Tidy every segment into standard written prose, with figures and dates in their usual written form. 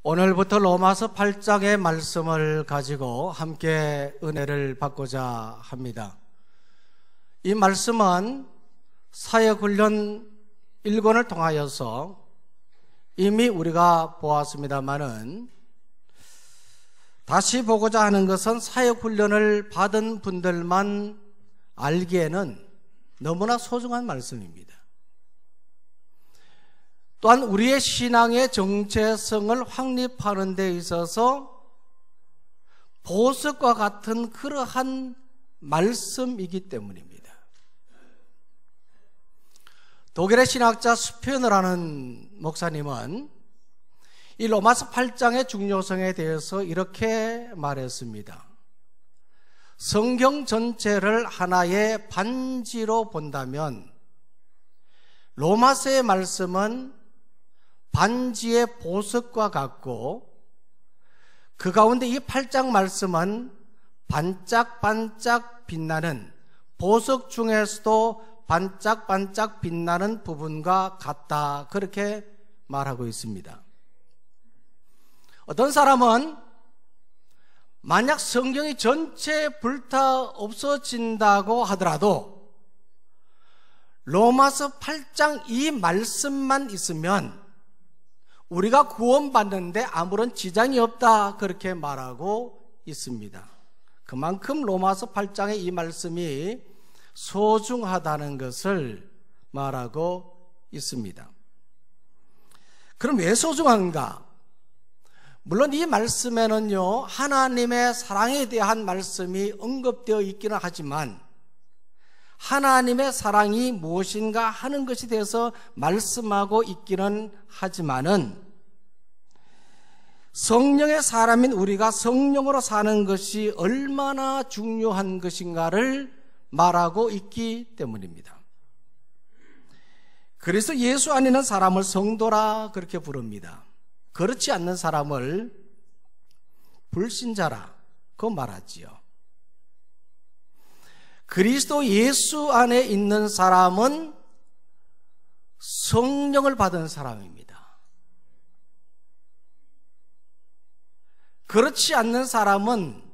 오늘부터 로마서 8장의 말씀을 가지고 함께 은혜를 받고자 합니다. 이 말씀은 사역훈련 1권을 통하여서 이미 우리가 보았습니다마는 다시 보고자 하는 것은 사역훈련을 받은 분들만 알기에는 너무나 소중한 말씀입니다. 또한 우리의 신앙의 정체성을 확립하는 데 있어서 보석과 같은 그러한 말씀이기 때문입니다. 독일의 신학자 스피너라는 목사님은 이 로마서 8장의 중요성에 대해서 이렇게 말했습니다. 성경 전체를 하나의 반지로 본다면 로마서의 말씀은 반지의 보석과 같고 그 가운데 이 8장 말씀은 반짝반짝 빛나는 보석 중에서도 반짝반짝 빛나는 부분과 같다, 그렇게 말하고 있습니다. 어떤 사람은 만약 성경이 전체 불타 없어진다고 하더라도 로마서 8장 이 말씀만 있으면 우리가 구원받는데 아무런 지장이 없다, 그렇게 말하고 있습니다. 그만큼 로마서 8장의 이 말씀이 소중하다는 것을 말하고 있습니다. 그럼 왜 소중한가? 물론 이 말씀에는요, 하나님의 사랑에 대한 말씀이 언급되어 있기는 하지만 하나님의 사랑이 무엇인가 하는 것에 대해서 말씀하고 있기는 하지만은 성령의 사람인 우리가 성령으로 사는 것이 얼마나 중요한 것인가를 말하고 있기 때문입니다. 그래서 예수 안에 있는 사람을 성도라 그렇게 부릅니다. 그렇지 않는 사람을 불신자라고 말하지요. 그리스도 예수 안에 있는 사람은 성령을 받은 사람입니다. 그렇지 않는 사람은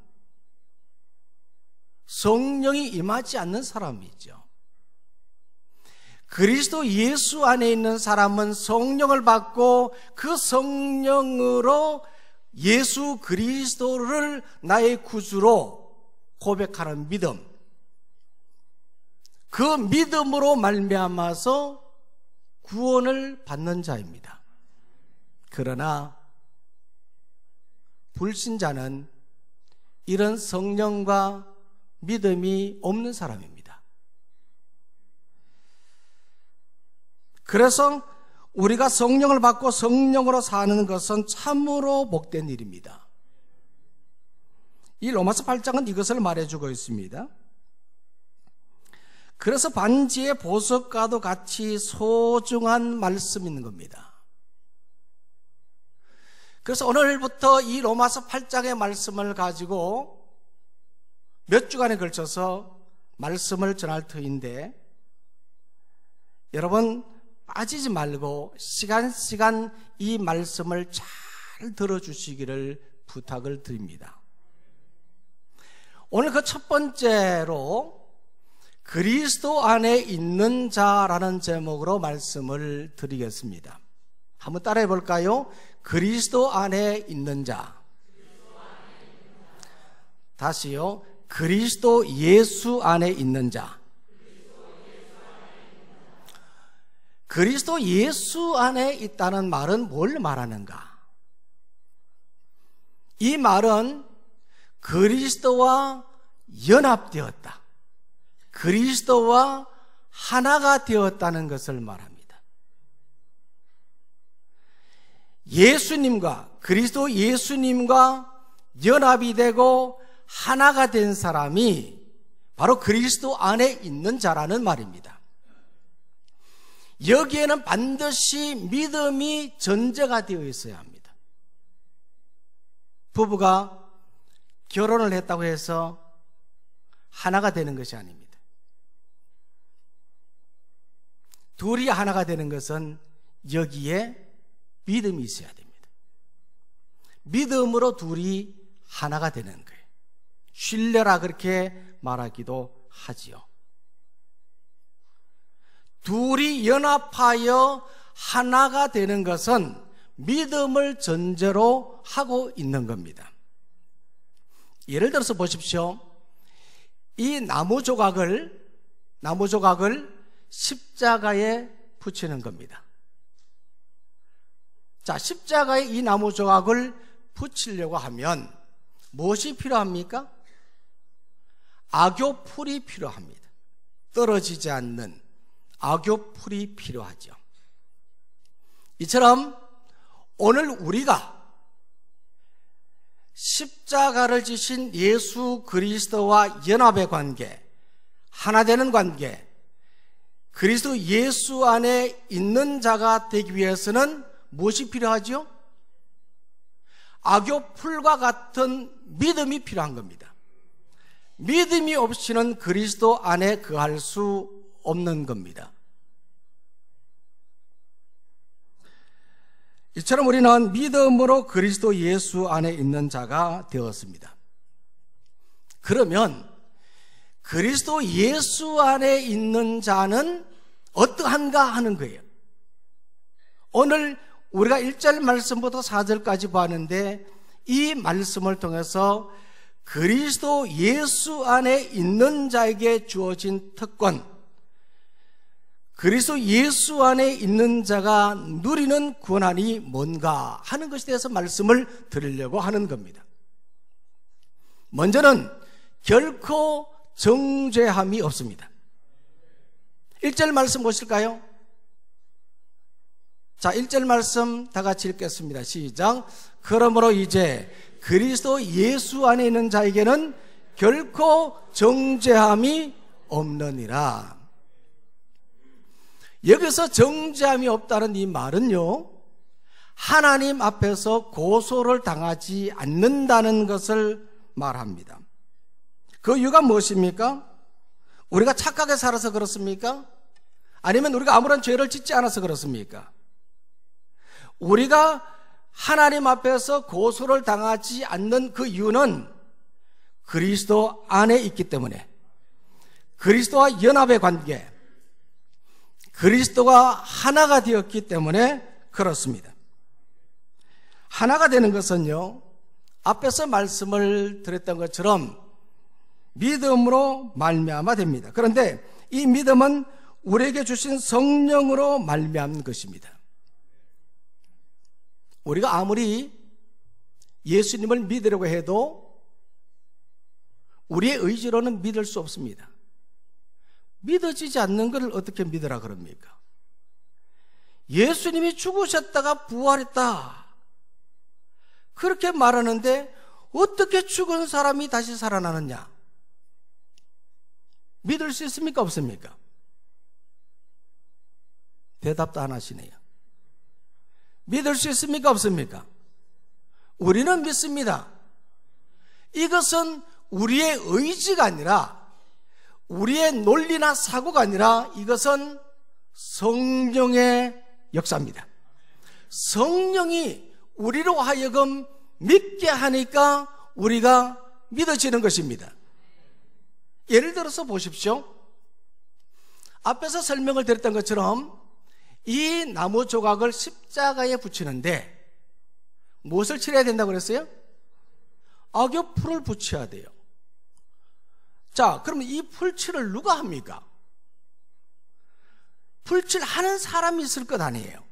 성령이 임하지 않는 사람이죠. 그리스도 예수 안에 있는 사람은 성령을 받고 그 성령으로 예수 그리스도를 나의 구주로 고백하는 믿음, 그 믿음으로 말미암아서 구원을 받는 자입니다. 그러나 불신자는 이런 성령과 믿음이 없는 사람입니다. 그래서 우리가 성령을 받고 성령으로 사는 것은 참으로 복된 일입니다. 이 로마서 8장은 이것을 말해주고 있습니다. 그래서 반지의 보석과도 같이 소중한 말씀이 있는 겁니다. 그래서 오늘부터 이 로마서 8장의 말씀을 가지고 몇 주간에 걸쳐서 말씀을 전할 터인데 여러분 빠지지 말고 시간 이 말씀을 잘 들어주시기를 부탁을 드립니다. 오늘 그 첫 번째로 그리스도 안에 있는 자라는 제목으로 말씀을 드리겠습니다. 한번 따라해 볼까요? 그리스도 안에 있는 자. 다시요. 그리스도 예수 안에 있는 자. 그리스도 예수 안에 있다는 말은 뭘 말하는가? 이 말은 그리스도와 연합되었다, 그리스도와 하나가 되었다는 것을 말합니다. 예수님과 그리스도 예수님과 연합이 되고 하나가 된 사람이 바로 그리스도 안에 있는 자라는 말입니다. 여기에는 반드시 믿음이 전제가 되어 있어야 합니다. 부부가 결혼을 했다고 해서 하나가 되는 것이 아닙니다. 둘이 하나가 되는 것은 여기에 믿음이 있어야 됩니다. 믿음으로 둘이 하나가 되는 거예요. 신뢰라 그렇게 말하기도 하지요. 둘이 연합하여 하나가 되는 것은 믿음을 전제로 하고 있는 겁니다. 예를 들어서 보십시오. 이 나무 조각을 십자가에 붙이는 겁니다. 자, 십자가에 이 나무 조각을 붙이려고 하면 무엇이 필요합니까? 악교풀이 필요합니다. 떨어지지 않는 악교풀이 필요하죠. 이처럼 오늘 우리가 십자가를 지신 예수 그리스도와 연합의 관계, 하나 되는 관계, 그리스도 예수 안에 있는 자가 되기 위해서는 무엇이 필요하죠? 악교풀과 같은 믿음이 필요한 겁니다. 믿음이 없이는 그리스도 안에 거할 수 없는 겁니다. 이처럼 우리는 믿음으로 그리스도 예수 안에 있는 자가 되었습니다. 그러면 그리스도 예수 안에 있는 자는 어떠한가 하는 거예요. 오늘 우리가 1절 말씀부터 4절까지 봤는데 이 말씀을 통해서 그리스도 예수 안에 있는 자에게 주어진 특권, 그리스도 예수 안에 있는 자가 누리는 권한이 뭔가 하는 것에 대해서 말씀을 드리려고 하는 겁니다. 먼저는 결코 정죄함이 없습니다. 1절 말씀 보실까요? 자, 1절 말씀 다 같이 읽겠습니다. 시작. 그러므로 이제 그리스도 예수 안에 있는 자에게는 결코 정죄함이 없느니라. 여기서 정죄함이 없다는 이 말은요, 하나님 앞에서 고소를 당하지 않는다는 것을 말합니다. 그 이유가 무엇입니까? 우리가 착하게 살아서 그렇습니까? 아니면 우리가 아무런 죄를 짓지 않아서 그렇습니까? 우리가 하나님 앞에서 고소를 당하지 않는 그 이유는 그리스도 안에 있기 때문에, 그리스도와 연합의 관계, 그리스도가 하나가 되었기 때문에 그렇습니다. 하나가 되는 것은요, 앞에서 말씀을 드렸던 것처럼 믿음으로 말미암아 됩니다. 그런데 이 믿음은 우리에게 주신 성령으로 말미암는 것입니다. 우리가 아무리 예수님을 믿으려고 해도 우리의 의지로는 믿을 수 없습니다. 믿어지지 않는 것을 어떻게 믿으라 그럽니까? 예수님이 죽으셨다가 부활했다, 그렇게 말하는데 어떻게 죽은 사람이 다시 살아나느냐? 믿을 수 있습니까? 없습니까? 대답도 안 하시네요. 믿을 수 있습니까? 없습니까? 우리는 믿습니다. 이것은 우리의 의지가 아니라, 우리의 논리나 사고가 아니라, 이것은 성령의 역사입니다. 성령이 우리로 하여금 믿게 하니까 우리가 믿어지는 것입니다. 예를 들어서 보십시오. 앞에서 설명을 드렸던 것처럼 이 나무 조각을 십자가에 붙이는데 무엇을 칠해야 된다고 그랬어요? 악교풀을 붙여야 돼요. 자, 그러면 이 풀칠을 누가 합니까? 풀칠하는 사람이 있을 것 아니에요.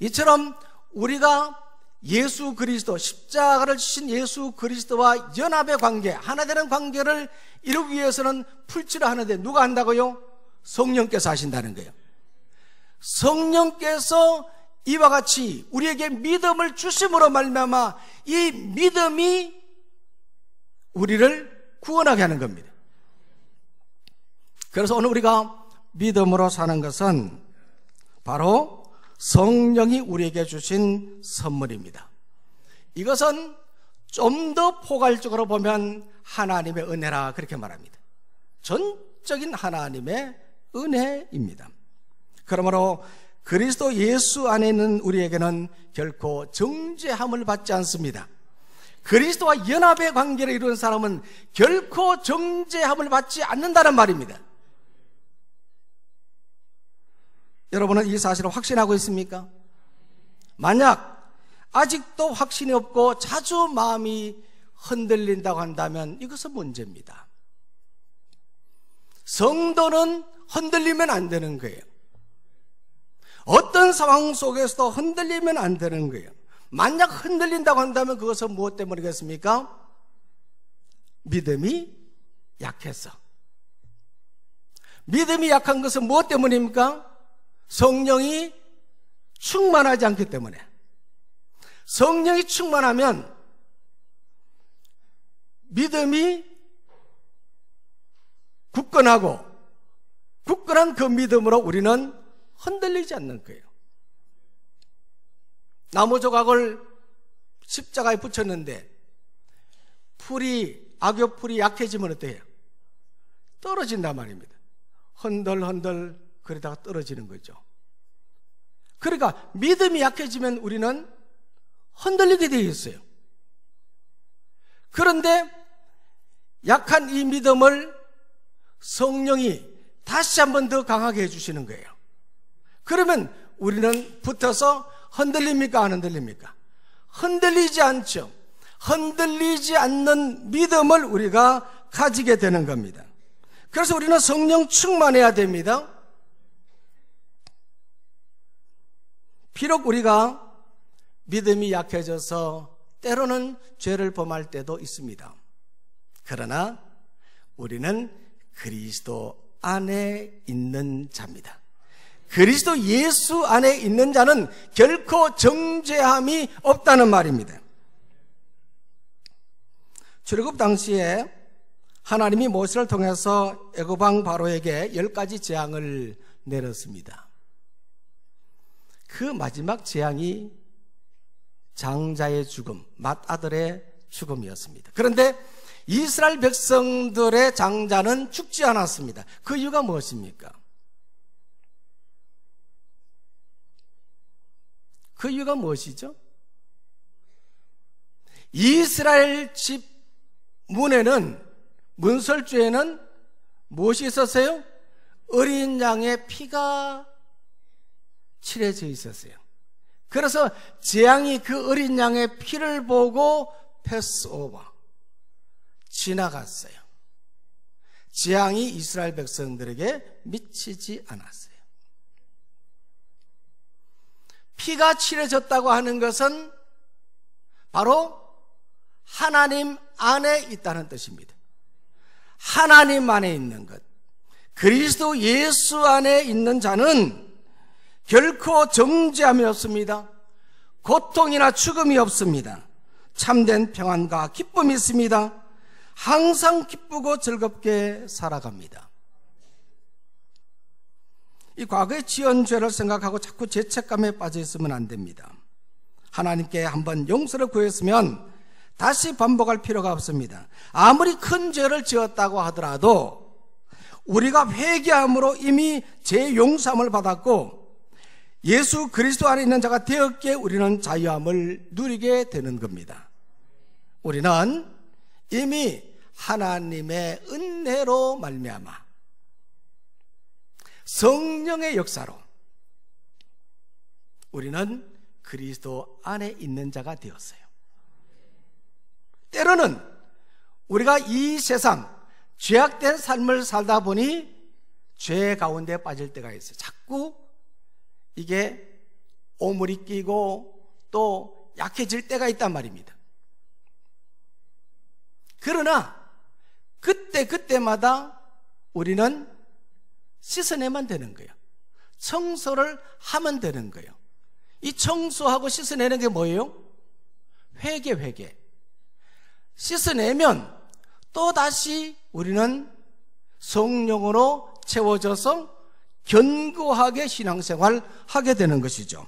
이처럼 우리가 예수 그리스도, 십자가를 지신 예수 그리스도와 연합의 관계, 하나 되는 관계를 이루기 위해서는 풀칠을 하는데 누가 한다고요? 성령께서 하신다는 거예요. 성령께서 이와 같이 우리에게 믿음을 주심으로 말미암아 이 믿음이 우리를 구원하게 하는 겁니다. 그래서 오늘 우리가 믿음으로 사는 것은 바로 성령이 우리에게 주신 선물입니다. 이것은 좀 더 포괄적으로 보면 하나님의 은혜라 그렇게 말합니다. 전적인 하나님의 은혜입니다. 그러므로 그리스도 예수 안에 있는 우리에게는 결코 정죄함을 받지 않습니다. 그리스도와 연합의 관계를 이루는 사람은 결코 정죄함을 받지 않는다는 말입니다. 여러분은 이 사실을 확신하고 있습니까? 만약 아직도 확신이 없고 자주 마음이 흔들린다고 한다면 이것은 문제입니다. 성도는 흔들리면 안 되는 거예요. 어떤 상황 속에서도 흔들리면 안 되는 거예요. 만약 흔들린다고 한다면 그것은 무엇 때문이겠습니까? 믿음이 약해서. 믿음이 약한 것은 무엇 때문입니까? 성령이 충만하지 않기 때문에. 성령이 충만하면 믿음이 굳건하고, 굳건한 그 믿음으로 우리는 흔들리지 않는 거예요. 나무 조각을 십자가에 붙였는데 악엽 풀이 약해지면 어때요? 떨어진단 말입니다. 흔들흔들 그러다가 떨어지는 거죠. 그러니까 믿음이 약해지면 우리는 흔들리게 되어 있어요. 그런데 약한 이 믿음을 성령이 다시 한 번 더 강하게 해주시는 거예요. 그러면 우리는 붙어서 흔들립니까? 안 흔들립니까? 흔들리지 않죠. 흔들리지 않는 믿음을 우리가 가지게 되는 겁니다. 그래서 우리는 성령 충만해야 됩니다. 비록 우리가 믿음이 약해져서 때로는 죄를 범할 때도 있습니다. 그러나 우리는 그리스도 안에 있는 자입니다. 그리스도 예수 안에 있는 자는 결코 정죄함이 없다는 말입니다. 출애굽 당시에 하나님이 모세를 통해서 애굽 왕 바로에게 10가지 재앙을 내렸습니다. 그 마지막 재앙이 장자의 죽음, 맏아들의 죽음이었습니다. 그런데 이스라엘 백성들의 장자는 죽지 않았습니다. 그 이유가 무엇입니까? 그 이유가 무엇이죠? 이스라엘 집 문에는, 문설주에는 무엇이 있었어요? 어린 양의 피가 칠해져 있었어요. 그래서 재앙이 그 어린 양의 피를 보고 패스오버, 지나갔어요. 재앙이 이스라엘 백성들에게 미치지 않았어요. 피가 칠해졌다고 하는 것은 바로 하나님 안에 있다는 뜻입니다. 하나님 안에 있는 것, 그리스도 예수 안에 있는 자는 결코 정죄함이 없습니다. 고통이나 죽음이 없습니다. 참된 평안과 기쁨이 있습니다. 항상 기쁘고 즐겁게 살아갑니다. 이 과거의 지은 죄를 생각하고 자꾸 죄책감에 빠져 있으면 안 됩니다. 하나님께 한번 용서를 구했으면 다시 반복할 필요가 없습니다. 아무리 큰 죄를 지었다고 하더라도 우리가 회개함으로 이미 죄 용서함을 받았고 예수 그리스도 안에 있는 자가 되었기에 우리는 자유함을 누리게 되는 겁니다. 우리는 이미 하나님의 은혜로 말미암아 성령의 역사로 우리는 그리스도 안에 있는 자가 되었어요. 때로는 우리가 이 세상 죄악된 삶을 살다 보니 죄 가운데 빠질 때가 있어요. 자꾸 이게 오물이 끼고 또 약해질 때가 있단 말입니다. 그러나 그때마다 우리는 씻어내면 되는 거예요. 청소를 하면 되는 거예요. 이 청소하고 씻어내는 게 뭐예요? 회개. 씻어내면 또다시 우리는 성령으로 채워져서 견고하게 신앙생활 하게 되는 것이죠.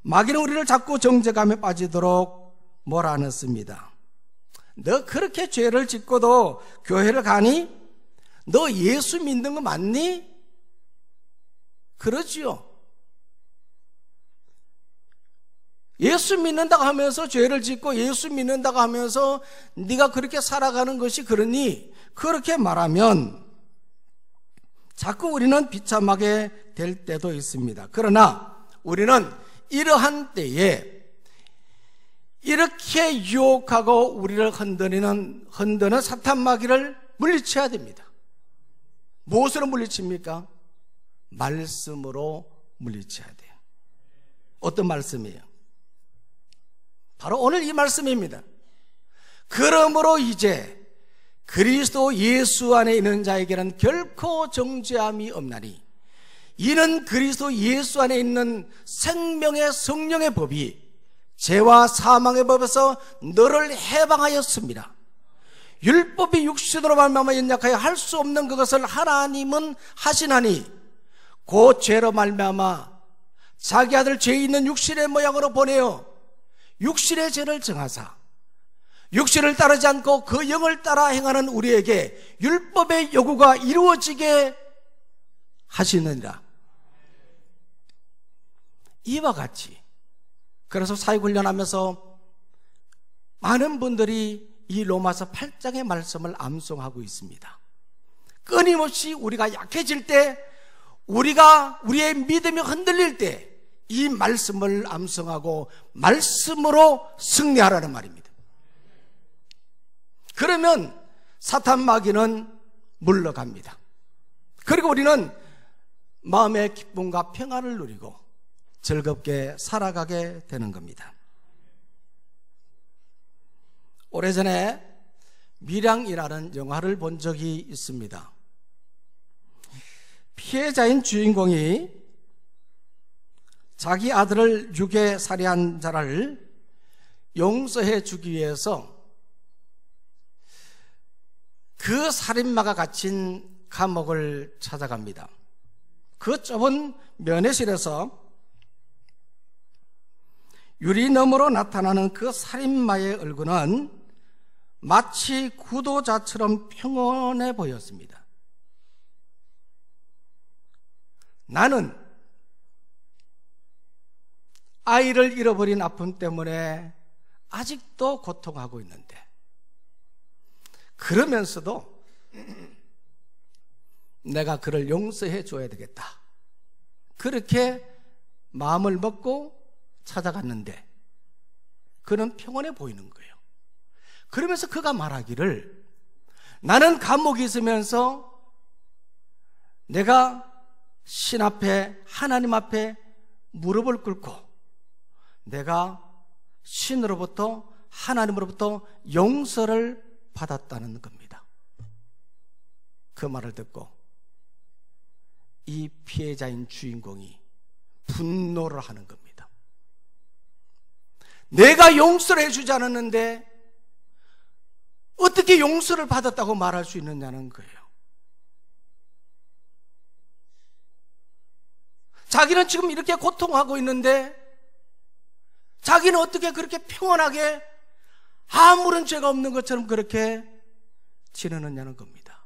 마귀는 우리를 자꾸 정죄감에 빠지도록 몰아넣습니다. 너 그렇게 죄를 짓고도 교회를 가니? 너 예수 믿는 거 맞니? 그러지요. 예수 믿는다고 하면서 죄를 짓고 예수 믿는다고 하면서 네가 그렇게 살아가는 것이 그러니, 그렇게 말하면 자꾸 우리는 비참하게 될 때도 있습니다. 그러나 우리는 이러한 때에 이렇게 유혹하고 우리를 흔드는 사탄 마귀를 물리쳐야 됩니다. 무엇으로 물리칩니까? 말씀으로 물리쳐야 돼요. 어떤 말씀이에요? 바로 오늘 이 말씀입니다. 그러므로 이제 그리스도 예수 안에 있는 자에게는 결코 정죄함이 없나니, 이는 그리스도 예수 안에 있는 생명의 성령의 법이 죄와 사망의 법에서 너를 해방하였습니다. 율법이 육신으로 말미암아 연약하여 할 수 없는 그것을 하나님은 하시나니, 곧 죄로 말미암아 자기 아들 죄 있는 육신의 모양으로 보내어 육신의 죄를 정하사 육신을 따르지 않고 그 영을 따라 행하는 우리에게 율법의 요구가 이루어지게 하시느니라. 이와 같이, 그래서 사역훈련하면서 많은 분들이 이 로마서 8장의 말씀을 암송하고 있습니다. 끊임없이 우리가 약해질 때, 우리의 믿음이 흔들릴 때 이 말씀을 암송하고 말씀으로 승리하라는 말입니다. 그러면 사탄 마귀는 물러갑니다. 그리고 우리는 마음의 기쁨과 평안을 누리고 즐겁게 살아가게 되는 겁니다. 오래전에 밀양이라는 영화를 본 적이 있습니다. 피해자인 주인공이 자기 아들을 유괴 살해한 자를 용서해 주기 위해서 그 살인마가 갇힌 감옥을 찾아갑니다. 그 좁은 면회실에서 유리 너머로 나타나는 그 살인마의 얼굴은 마치 구도자처럼 평온해 보였습니다. 나는 아이를 잃어버린 아픔 때문에 아직도 고통하고 있는데, 그러면서도 내가 그를 용서해 줘야 되겠다, 그렇게 마음을 먹고 찾아갔는데 그는 평온해 보이는 거예요. 그러면서 그가 말하기를, 나는 감옥에 있으면서 내가 신 앞에, 하나님 앞에 무릎을 꿇고 내가 신으로부터, 하나님으로부터 용서를 받았다는 겁니다. 그 말을 듣고 이 피해자인 주인공이 분노를 하는 겁니다. 내가 용서를 해주지 않았는데 어떻게 용서를 받았다고 말할 수 있느냐는 거예요. 자기는 지금 이렇게 고통하고 있는데 자기는 어떻게 그렇게 평온하게 아무런 죄가 없는 것처럼 그렇게 지내느냐는 겁니다.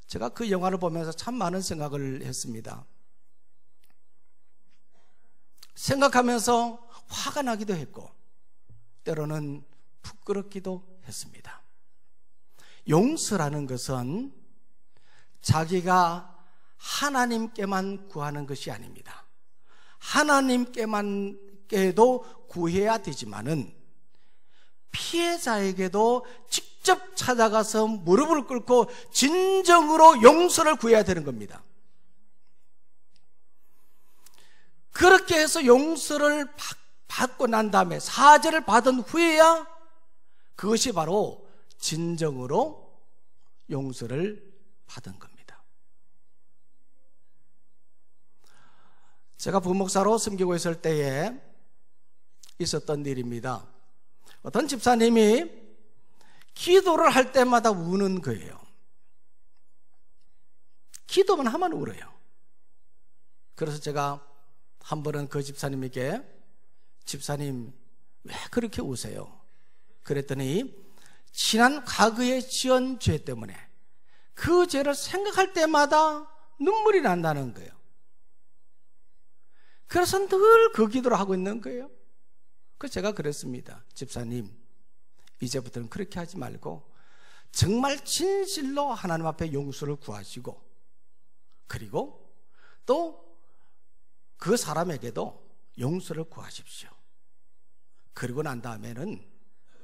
제가 그 영화를 보면서 참 많은 생각을 했습니다. 생각하면서 화가 나기도 했고 때로는 부끄럽기도 했습니다. 용서라는 것은 자기가 하나님께만 구하는 것이 아닙니다. 하나님께도 구해야 되지만은 피해자에게도 직접 찾아가서 무릎을 꿇고 진정으로 용서를 구해야 되는 겁니다. 그렇게 해서 용서를 받고 난 다음에, 사죄를 받은 후에야 그것이 바로 진정으로 용서를 받은 겁니다. 제가 부목사로 섬기고 있을 때에 있었던 일입니다. 어떤 집사님이 기도를 할 때마다 우는 거예요. 기도만 하면 울어요. 그래서 제가 한 번은 그 집사님에게, 집사님 왜 그렇게 우세요? 그랬더니 지난 과거에 지은 죄 때문에 그 죄를 생각할 때마다 눈물이 난다는 거예요. 그래서 늘 그 기도를 하고 있는 거예요. 그래서 제가 그랬습니다. 집사님, 이제부터는 그렇게 하지 말고 정말 진실로 하나님 앞에 용서를 구하시고, 그리고 또 그 사람에게도 용서를 구하십시오. 그리고 난 다음에는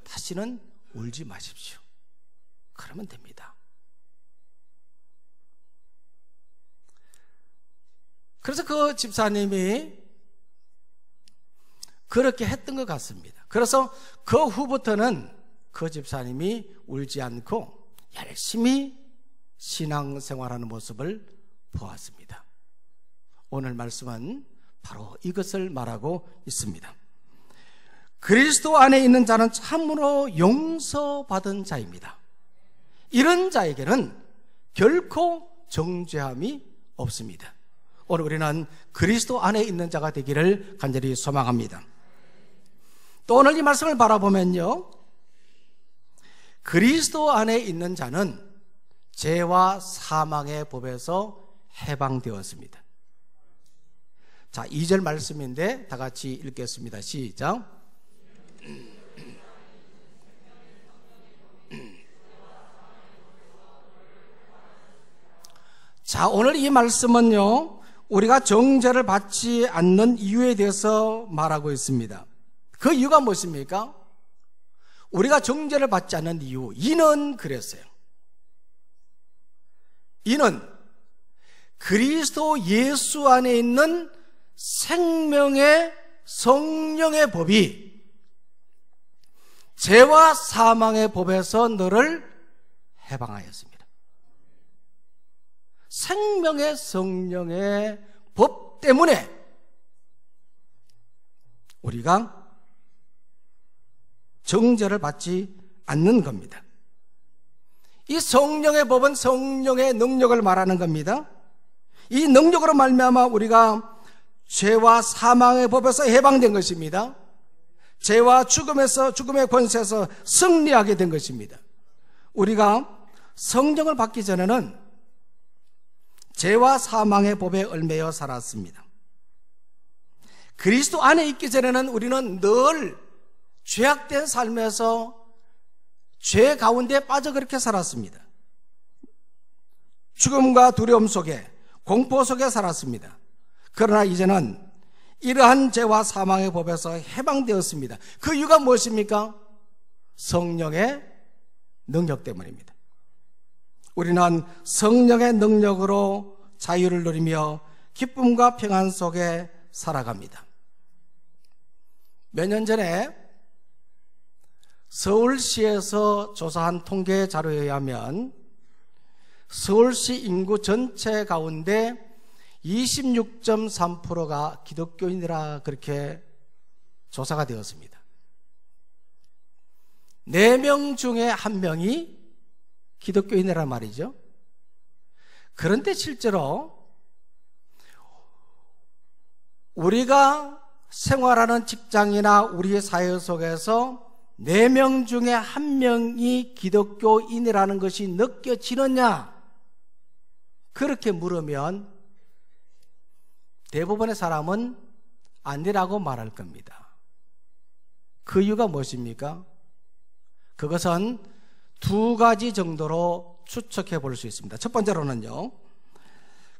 다시는 울지 마십시오. 그러면 됩니다. 그래서 그 집사님이 그렇게 했던 것 같습니다. 그래서 그 후부터는 그 집사님이 울지 않고 열심히 신앙생활하는 모습을 보았습니다. 오늘 말씀은 바로 이것을 말하고 있습니다. 그리스도 안에 있는 자는 참으로 용서받은 자입니다. 이런 자에게는 결코 정죄함이 없습니다. 오늘 우리는 그리스도 안에 있는 자가 되기를 간절히 소망합니다. 또 오늘 이 말씀을 바라보면요, 그리스도 안에 있는 자는 죄와 사망의 법에서 해방되었습니다. 자, 2절 말씀인데 다 같이 읽겠습니다. 시작. 자, 오늘 이 말씀은요, 우리가 정죄를 받지 않는 이유에 대해서 말하고 있습니다. 그 이유가 무엇입니까? 우리가 정죄를 받지 않는 이유, 이는 그랬어요. 이는 그리스도 예수 안에 있는 생명의 성령의 법이 죄와 사망의 법에서 너를 해방하였습니다. 생명의 성령의 법 때문에 우리가 정죄를 받지 않는 겁니다. 이 성령의 법은 성령의 능력을 말하는 겁니다. 이 능력으로 말미암아 우리가 죄와 사망의 법에서 해방된 것입니다. 죄와 죽음의 권세에서 승리하게 된 것입니다. 우리가 성령을 받기 전에는 죄와 사망의 법에 얽매여 살았습니다. 그리스도 안에 있기 전에는 우리는 늘 죄악된 삶에서 죄 가운데 빠져 그렇게 살았습니다. 죽음과 두려움 속에, 공포 속에 살았습니다. 그러나 이제는 이러한 죄와 사망의 법에서 해방되었습니다. 그 이유가 무엇입니까? 성령의 능력 때문입니다. 우리는 성령의 능력으로 자유를 누리며 기쁨과 평안 속에 살아갑니다. 몇 년 전에 서울시에서 조사한 통계 자료에 의하면 서울시 인구 전체 가운데 26.3%가 기독교인이라 그렇게 조사가 되었습니다. 4명 중에 1명이 기독교인이란 말이죠. 그런데 실제로 우리가 생활하는 직장이나 우리의 사회 속에서 4명 중에 1명이 기독교인이라는 것이 느껴지느냐? 그렇게 물으면 대부분의 사람은 아니라고 말할 겁니다. 그 이유가 무엇입니까? 그것은 2가지 정도로 추측해 볼 수 있습니다. 첫 번째로는요,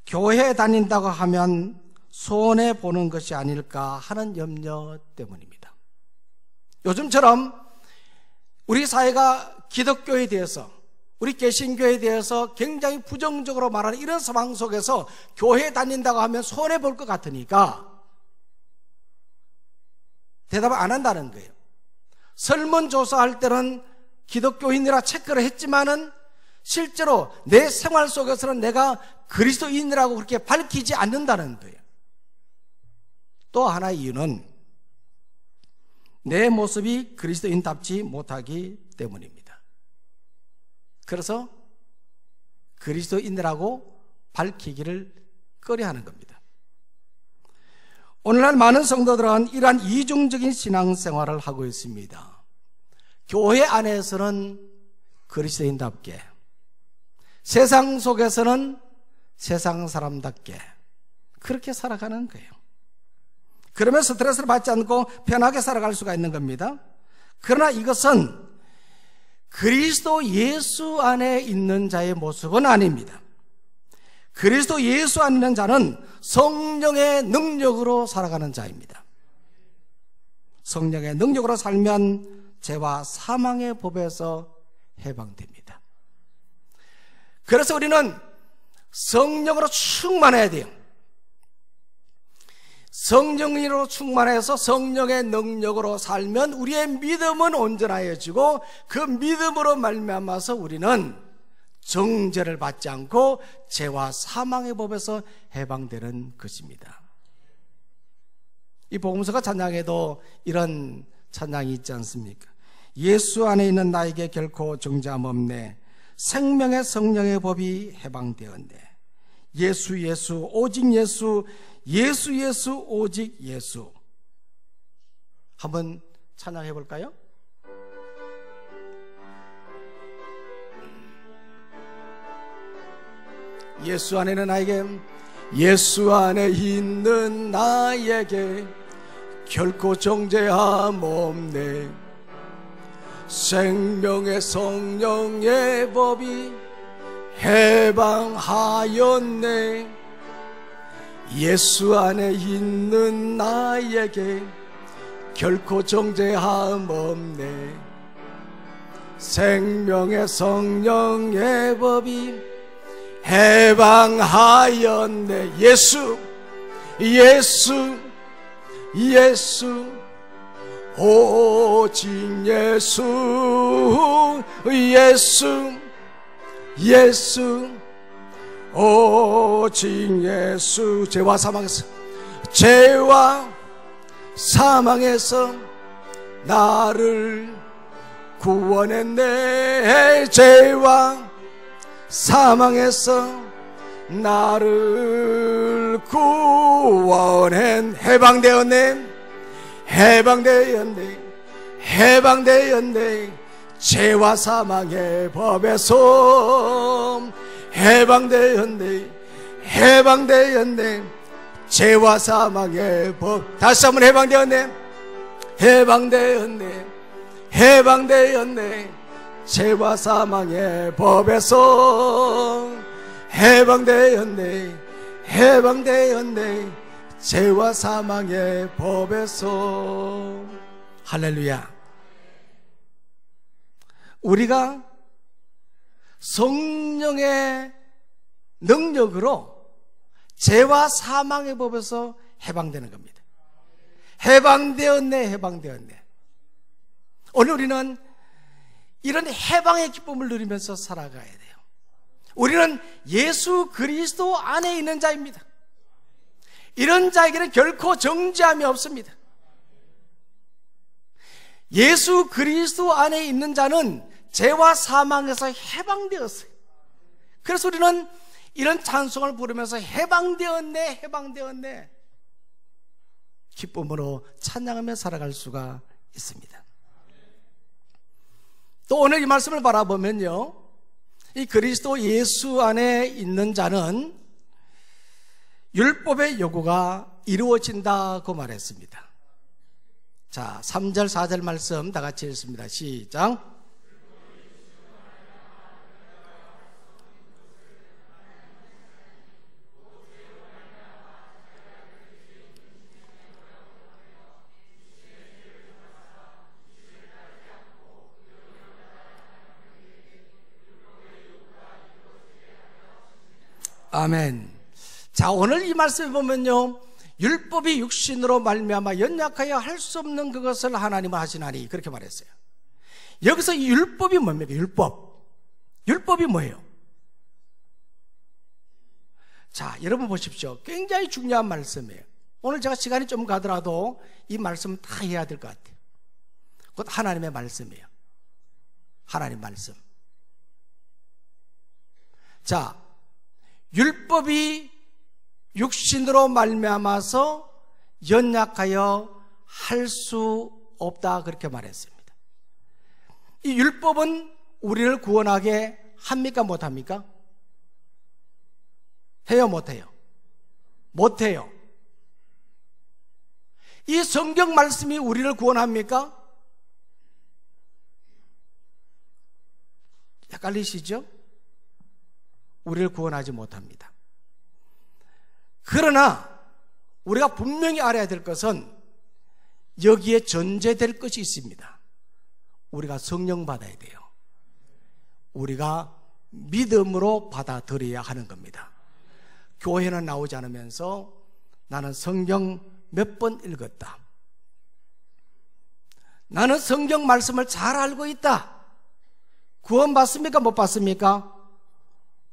교회 다닌다고 하면 손해보는 것이 아닐까 하는 염려 때문입니다. 요즘처럼 우리 사회가 기독교에 대해서, 우리 개신교에 대해서 굉장히 부정적으로 말하는 이런 상황 속에서 교회 다닌다고 하면 손해볼 것 같으니까 대답을 안 한다는 거예요. 설문조사할 때는 기독교인이라 체크를 했지만은 실제로 내 생활 속에서는 내가 그리스도인이라고 그렇게 밝히지 않는다는 거예요. 또 하나의 이유는 내 모습이 그리스도인답지 못하기 때문입니다. 그래서 그리스도인이라고 밝히기를 꺼려하는 겁니다. 오늘날 많은 성도들은 이러한 이중적인 신앙생활을 하고 있습니다. 교회 안에서는 그리스도인답게, 세상 속에서는 세상 사람답게 그렇게 살아가는 거예요. 그러면 스트레스를 받지 않고 편하게 살아갈 수가 있는 겁니다. 그러나 이것은 그리스도 예수 안에 있는 자의 모습은 아닙니다. 그리스도 예수 안에 있는 자는 성령의 능력으로 살아가는 자입니다. 성령의 능력으로 살면 죄와 사망의 법에서 해방됩니다. 그래서 우리는 성령으로 충만해야 돼요. 성령으로 충만해서 성령의 능력으로 살면 우리의 믿음은 온전하여지고 그 믿음으로 말미암아서 우리는 정죄를 받지 않고 죄와 사망의 법에서 해방되는 것입니다. 이 복음서가 찬양에도 이런 찬양이 있지 않습니까? 예수 안에 있는 나에게 결코 정죄함 없네. 생명의 성령의 법이 해방되었네. 예수 예수 오직 예수, 예수 예수 오직 예수. 한번 찬양해 볼까요? 예수 안에 있는 나에게, 예수 안에 있는 나에게 결코 정죄함 없네. 생명의 성령의 법이 해방하였네. 예수 안에 있는 나에게 결코 정죄함 없네. 생명의 성령의 법이 해방하였네. 예수 예수 예수 오직 예수 예수 예수 오직 예수. 죄와 사망에서 나를 구원했네. 죄와 사망에서 나를 구원했네. 해방되었네. 해방되었네. 해방되었네. 죄와 사망의 법에서 해방되었네. 해방되었네. 죄와 사망의 법. 다시 한번 해방되었네. 해방되었네. 해방되었네. 죄와 사망의 법에서 해방되었네. 해방되었네. 죄와 사망의 법에서. 할렐루야. 우리가 성령의 능력으로 죄와 사망의 법에서 해방되는 겁니다. 해방되었네. 해방되었네. 오늘 우리는 이런 해방의 기쁨을 누리면서 살아가야 돼요. 우리는 예수 그리스도 안에 있는 자입니다. 이런 자에게는 결코 정죄함이 없습니다. 예수 그리스도 안에 있는 자는 죄와 사망에서 해방되었어요. 그래서 우리는 이런 찬송을 부르면서 해방되었네, 해방되었네, 기쁨으로 찬양하며 살아갈 수가 있습니다. 또 오늘 이 말씀을 바라보면요, 이 그리스도 예수 안에 있는 자는 율법의 요구가 이루어진다고 말했습니다. 자, 3절 4절 말씀 다 같이 읽습니다. 시작. 아멘. 자, 오늘 이 말씀을 보면요, 율법이 육신으로 말미암아 연약하여 할 수 없는 그것을 하나님은 하시나니, 그렇게 말했어요. 여기서 이 율법이 뭡니까? 율법이 뭐예요? 자, 여러분 보십시오. 굉장히 중요한 말씀이에요. 오늘 제가 시간이 좀 가더라도 이 말씀은 다 해야 될 것 같아요. 곧 하나님의 말씀이에요. 하나님 말씀. 자, 율법이 육신으로 말미암아서 연약하여 할 수 없다, 그렇게 말했습니다. 이 율법은 우리를 구원하게 합니까, 못합니까? 해요, 못해요? 못해요. 이 성경 말씀이 우리를 구원합니까? 헷갈리시죠? 우리를 구원하지 못합니다. 그러나 우리가 분명히 알아야 될 것은 여기에 전제될 것이 있습니다. 우리가 성령 받아야 돼요. 우리가 믿음으로 받아들여야 하는 겁니다. 교회는 나오지 않으면서 나는 성경 몇 번 읽었다, 나는 성경 말씀을 잘 알고 있다. 구원 받습니까? 못 받습니까?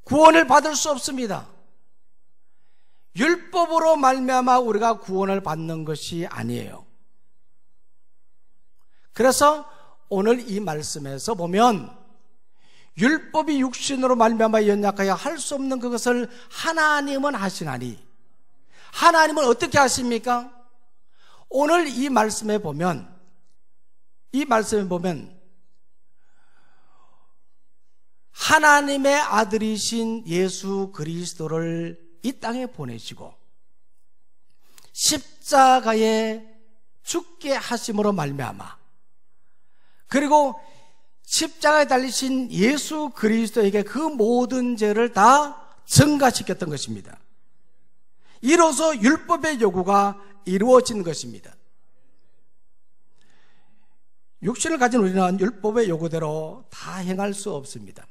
구원을 받을 수 없습니다. 율법으로 말미암아 우리가 구원을 받는 것이 아니에요. 그래서 오늘 이 말씀에서 보면 율법이 육신으로 말미암아 연약하여 할 수 없는 그것을 하나님은 하시나니, 하나님은 어떻게 하십니까? 오늘 이 말씀에 보면 하나님의 아들이신 예수 그리스도를 이 땅에 보내시고 십자가에 죽게 하심으로 말미암아, 그리고 십자가에 달리신 예수 그리스도에게 그 모든 죄를 다 전가시켰던 것입니다. 이로써 율법의 요구가 이루어진 것입니다. 육신을 가진 우리는 율법의 요구대로 다 행할 수 없습니다.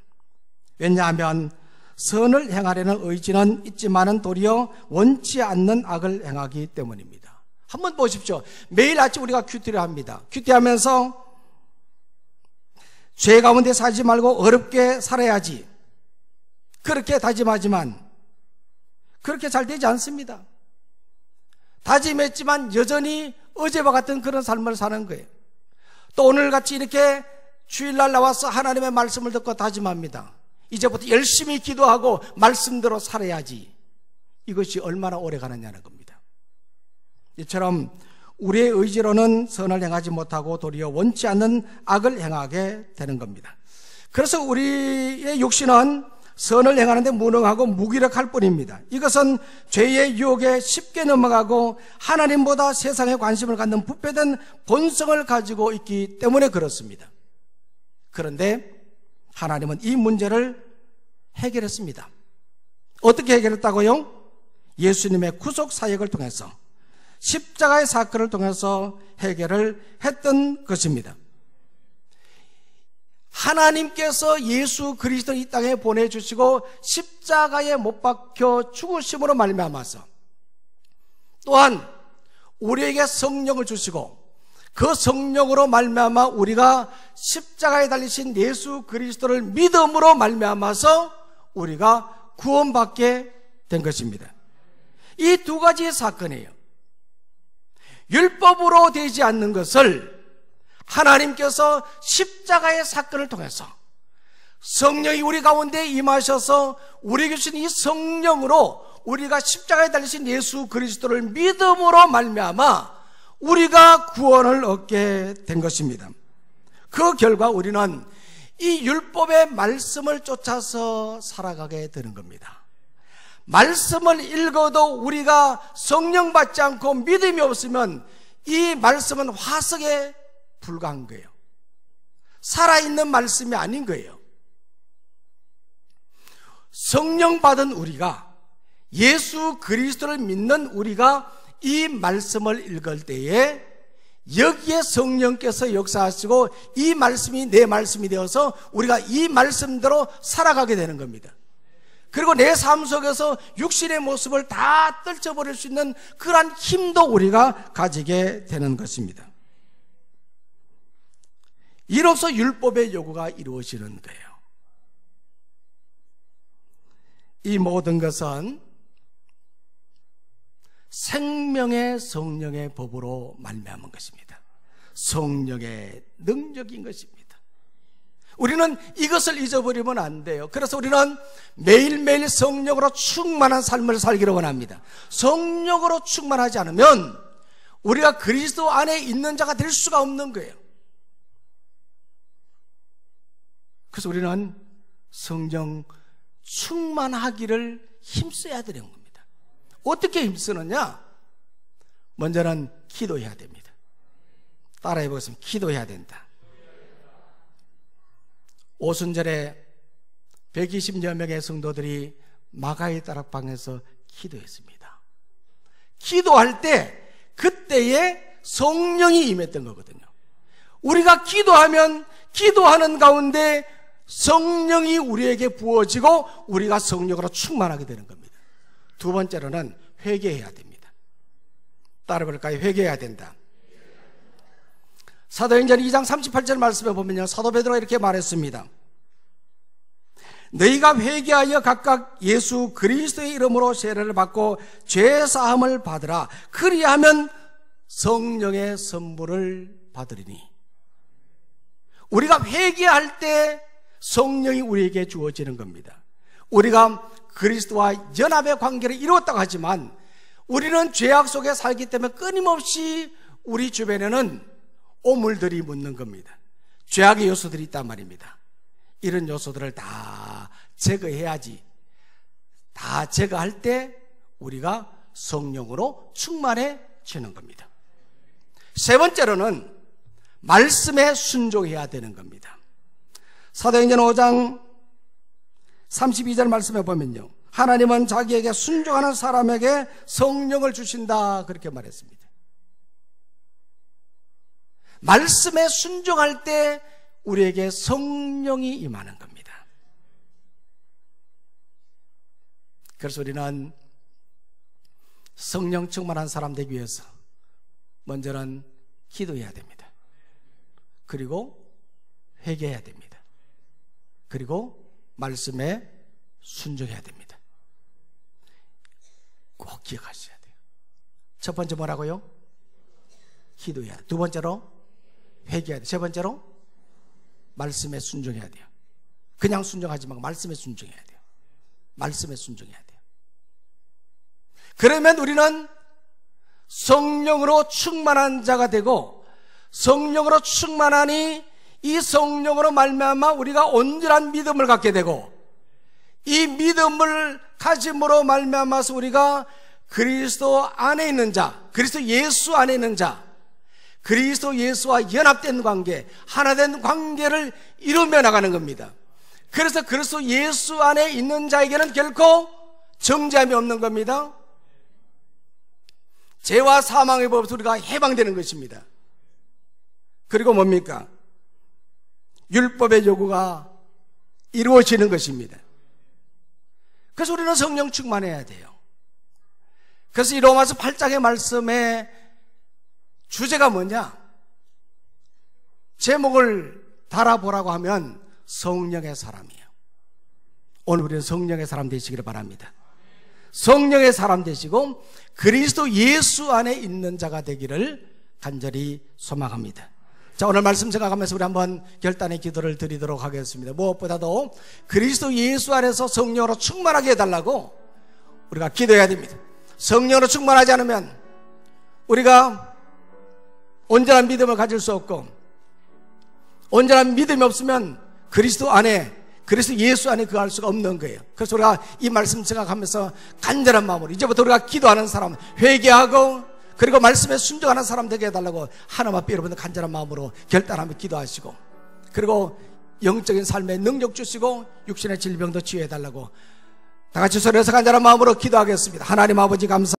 왜냐하면 선을 행하려는 의지는 있지만은 도리어 원치 않는 악을 행하기 때문입니다. 한번 보십시오. 매일 아침 우리가 큐티를 합니다. 큐티하면서 죄 가운데 살지 말고 어렵게 살아야지, 그렇게 다짐하지만 그렇게 잘 되지 않습니다. 다짐했지만 여전히 어제와 같은 그런 삶을 사는 거예요. 또 오늘같이 이렇게 주일날 나와서 하나님의 말씀을 듣고 다짐합니다. 이제부터 열심히 기도하고 말씀대로 살아야지. 이것이 얼마나 오래 가느냐는 겁니다. 이처럼 우리의 의지로는 선을 행하지 못하고 도리어 원치 않는 악을 행하게 되는 겁니다. 그래서 우리의 육신은 선을 행하는데 무능하고 무기력할 뿐입니다. 이것은 죄의 유혹에 쉽게 넘어가고 하나님보다 세상에 관심을 갖는 부패된 본성을 가지고 있기 때문에 그렇습니다. 그런데 하나님은 이 문제를 해결했습니다. 어떻게 해결했다고요? 예수님의 구속 사역을 통해서, 십자가의 사건을 통해서 해결을 했던 것입니다. 하나님께서 예수 그리스도를 이 땅에 보내주시고 십자가에 못 박혀 죽으심으로 말미암아서, 또한 우리에게 성령을 주시고 그 성령으로 말미암아 우리가 십자가에 달리신 예수 그리스도를 믿음으로 말미암아서 우리가 구원받게 된 것입니다. 이 두 가지의 사건이에요. 율법으로 되지 않는 것을 하나님께서 십자가의 사건을 통해서 성령이 우리 가운데 임하셔서 우리에게 주신 이 성령으로 우리가 십자가에 달리신 예수 그리스도를 믿음으로 말미암아 우리가 구원을 얻게 된 것입니다. 그 결과 우리는 이 율법의 말씀을 쫓아서 살아가게 되는 겁니다. 말씀을 읽어도 우리가 성령 받지 않고 믿음이 없으면 이 말씀은 화석에 불과한 거예요. 살아있는 말씀이 아닌 거예요. 성령 받은 우리가, 예수 그리스도를 믿는 우리가 이 말씀을 읽을 때에 여기에 성령께서 역사하시고 이 말씀이 내 말씀이 되어서 우리가 이 말씀대로 살아가게 되는 겁니다. 그리고 내 삶 속에서 육신의 모습을 다 떨쳐버릴 수 있는 그러한 힘도 우리가 가지게 되는 것입니다. 이로써 율법의 요구가 이루어지는 거예요. 이 모든 것은 생명의 성령의 법으로 말미암은 것입니다. 성령의 능력인 것입니다. 우리는 이것을 잊어버리면 안 돼요. 그래서 우리는 매일매일 성령으로 충만한 삶을 살기를 원합니다. 성령으로 충만하지 않으면 우리가 그리스도 안에 있는 자가 될 수가 없는 거예요. 그래서 우리는 성령 충만하기를 힘써야 되는 겁니다. 어떻게 힘쓰느냐? 먼저는 기도해야 됩니다. 따라해 보겠습니다. 기도해야 된다. 오순절에 120여 명의 성도들이 마가의 다락방에서 기도했습니다. 기도할 때 그때에 성령이 임했던 거거든요. 우리가 기도하면 기도하는 가운데 성령이 우리에게 부어지고 우리가 성령으로 충만하게 되는 겁니다. 두 번째로는 회개해야 됩니다. 따라볼까요? 회개해야 된다. 사도행전 2장 38절 말씀에 보면요, 사도 베드로가 이렇게 말했습니다. 너희가 회개하여 각각 예수 그리스도의 이름으로 세례를 받고 죄 사함을 받으라. 그리하면 성령의 선물을 받으리니. 우리가 회개할 때 성령이 우리에게 주어지는 겁니다. 우리가 그리스도와 연합의 관계를 이루었다고 하지만 우리는 죄악 속에 살기 때문에 끊임없이 우리 주변에는 오물들이 묻는 겁니다. 죄악의 요소들이 있단 말입니다. 이런 요소들을 다 제거해야지. 다 제거할 때 우리가 성령으로 충만해지는 겁니다. 세 번째로는 말씀에 순종해야 되는 겁니다. 사도행전 5장 32절 말씀에 보면요, 하나님은 자기에게 순종하는 사람에게 성령을 주신다, 그렇게 말했습니다. 말씀에 순종할 때 우리에게 성령이 임하는 겁니다. 그래서 우리는 성령 충만한 사람 되기 위해서 먼저는 기도해야 됩니다. 그리고 회개해야 됩니다. 그리고 말씀에 순종해야 됩니다. 꼭 기억하셔야 돼요. 첫 번째 뭐라고요? 기도해야 돼요. 두 번째로 회개해야 돼요. 세 번째로 말씀에 순종해야 돼요. 그냥 순종하지 말고 말씀에 순종해야 돼요. 말씀에 순종해야 돼요. 그러면 우리는 성령으로 충만한 자가 되고, 성령으로 충만하니 이 성령으로 말미암아 우리가 온전한 믿음을 갖게 되고, 이 믿음을 가짐으로 말미암아서 우리가 그리스도 안에 있는 자, 그리스도 예수 안에 있는 자, 그리스도 예수와 연합된 관계, 하나된 관계를 이루며 나가는 겁니다. 그래서 그리스도 예수 안에 있는 자에게는 결코 정죄함이 없는 겁니다. 죄와 사망의 법에서 우리가 해방되는 것입니다. 그리고 뭡니까? 율법의 요구가 이루어지는 것입니다. 그래서 우리는 성령 충만해야 돼요. 그래서 이 로마서 8장의 말씀에 주제가 뭐냐? 제목을 달아보라고 하면 성령의 사람이에요. 오늘 우리는 성령의 사람 되시기를 바랍니다. 성령의 사람 되시고 그리스도 예수 안에 있는 자가 되기를 간절히 소망합니다. 자, 오늘 말씀 생각하면서 우리 한번 결단의 기도를 드리도록 하겠습니다. 무엇보다도 그리스도 예수 안에서 성령으로 충만하게 해달라고 우리가 기도해야 됩니다. 성령으로 충만하지 않으면 우리가 온전한 믿음을 가질 수 없고, 온전한 믿음이 없으면 그리스도 안에, 그리스도 예수 안에 거할 수가 없는 거예요. 그래서 우리가 이 말씀 생각하면서 간절한 마음으로 이제부터 우리가 기도하는 사람, 회개하고 그리고 말씀에 순종하는 사람 되게 해달라고 하나님 앞에 여러분들 간절한 마음으로 결단하며 기도하시고, 그리고 영적인 삶에 능력 주시고 육신의 질병도 치유해달라고 다 같이 소리에서 간절한 마음으로 기도하겠습니다. 하나님 아버지 감사합니다.